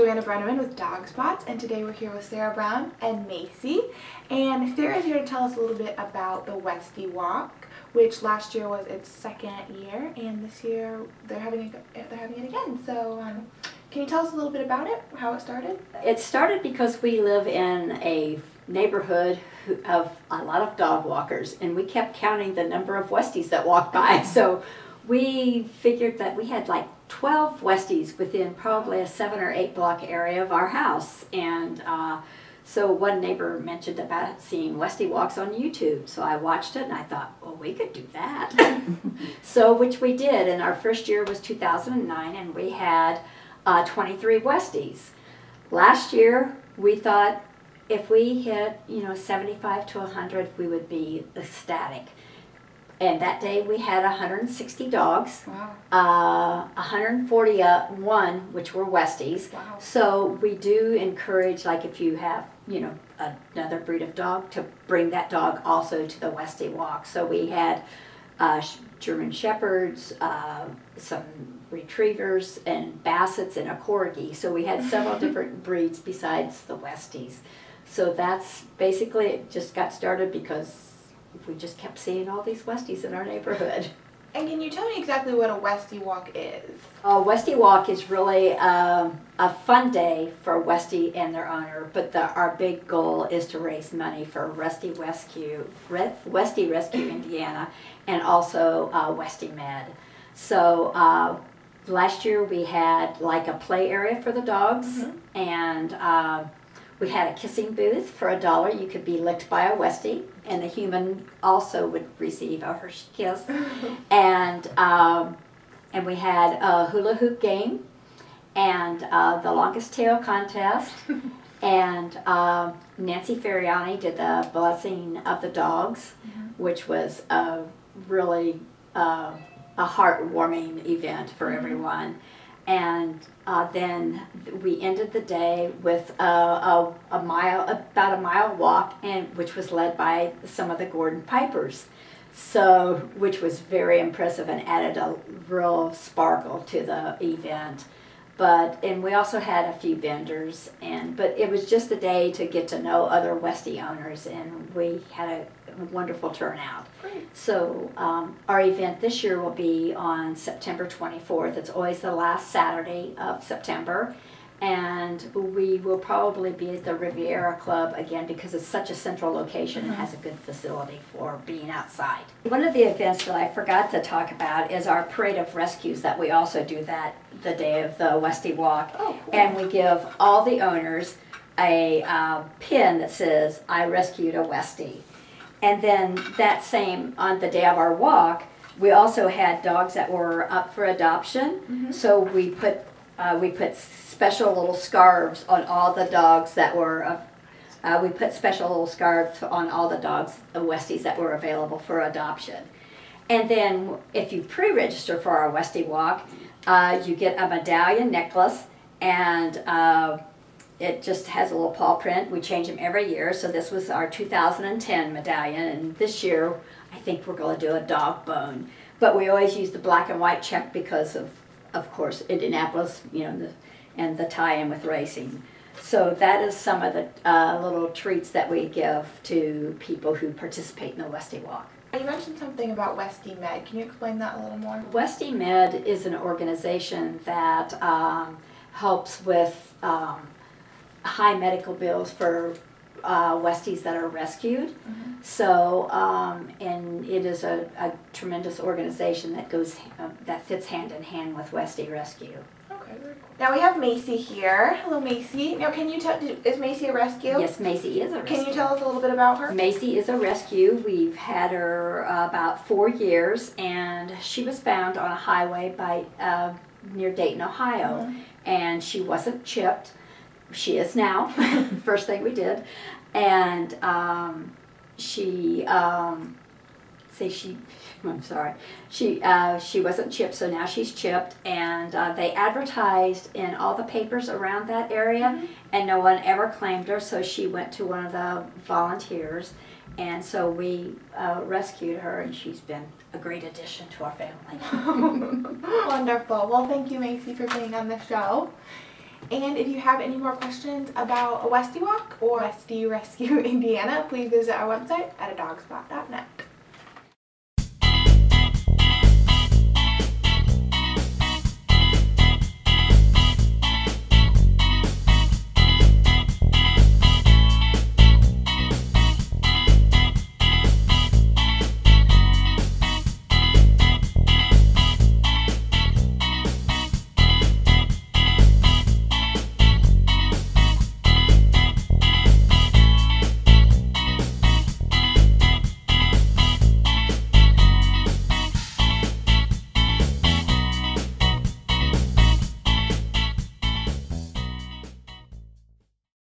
Joanna Brenneman with Dog Spots, and today we're here with Sarah Brown and Macy. And Sarah's here to tell us a little bit about the Westie Walk, which last year was its second year, and this year they're having it again. So can you tell us a little bit about it, how it started? It started because we live in a neighborhood of a lot of dog walkers, and we kept counting the number of Westies that walked by. So we figured that we had like 12 Westies within probably a 7 or 8 block area of our house. And so one neighbor mentioned about seeing Westie Walks on YouTube. So I watched it and I thought, well, we could do that. So, which we did. And our first year was 2009, and we had 23 Westies. Last year, we thought if we hit, 75 to 100, we would be ecstatic. And that day we had 160 dogs, wow. 141 which were Westies. Wow. So we do encourage, like if you have, another breed of dog, to bring that dog also to the Westie Walk. So we had German Shepherds, some Retrievers, and Bassets, and a Corgi. So we had several different breeds besides the Westies. So that's basically, it just got started because we just kept seeing all these Westies in our neighborhood. And can you tell me exactly what a Westie Walk is? A Westie Walk is really a fun day for Westie and their owner, but our big goal is to raise money for Westie Rescue Indiana, and also Westie Med. So last year we had like a play area for the dogs, mm-hmm. and we had a kissing booth for $1. You could be licked by a Westie, and the human also would receive a Hershey kiss. And we had a hula hoop game, and the longest tail contest. And Nancy Ferriani did the blessing of the dogs, mm-hmm. which was really a heartwarming event for mm-hmm. everyone. And then we ended the day with about a mile walk, and which was led by some of the Gordon Pipers, so which was very impressive and added a real sparkle to the event. And we also had a few vendors, but it was just a day to get to know other Westie owners, and we had a wonderful turnout. Great. So our event this year will be on September 24th. It's always the last Saturday of September, and we will probably be at the Riviera Club again because it's such a central location mm-hmm. and has a good facility for being outside. One of the events that I forgot to talk about is our Parade of Rescues that we also do that the day of the Westie Walk. Oh, cool. And we give all the owners a pin that says, "I rescued a Westie." And then that same, on the day of our walk, we also had dogs that were up for adoption. Mm-hmm. So we put special little scarves on all the dogs that were, we put special little scarves on all the dogs, the Westies that were available for adoption. And then if you pre-register for our Westie Walk, you get a medallion necklace, and it just has a little paw print. We change them every year, so this was our 2010 medallion, and this year I think we're going to do a dog bone. But we always use the black and white check because of course, Indianapolis, and the tie-in with racing. So that is some of the little treats that we give to people who participate in the Westie Walk. You mentioned something about Westie Med. Can you explain that a little more? Westie Med is an organization that helps with high medical bills for Westies that are rescued. Mm-hmm. So, and it is a tremendous organization that fits hand in hand with Westie Rescue. Okay, very cool. Now we have Macy here. Hello, Macy. Now, can you tell? Is Macy a rescue? Yes, Macy is a rescue. Can you tell us a little bit about her? Macy is a rescue. We've had her about 4 years, and she was found on a highway near Dayton, Ohio, mm-hmm. and she wasn't chipped. She is now. First thing we did, and she wasn't chipped, so now she's chipped, and they advertised in all the papers around that area, mm-hmm. and no one ever claimed her, so she went to one of the volunteers, and so we rescued her, and she's been a great addition to our family. Wonderful. Well, thank you, Macy, for being on the show. And if you have any more questions about a Westie Walk or Westie Rescue Indiana, please visit our website at adogspot.net.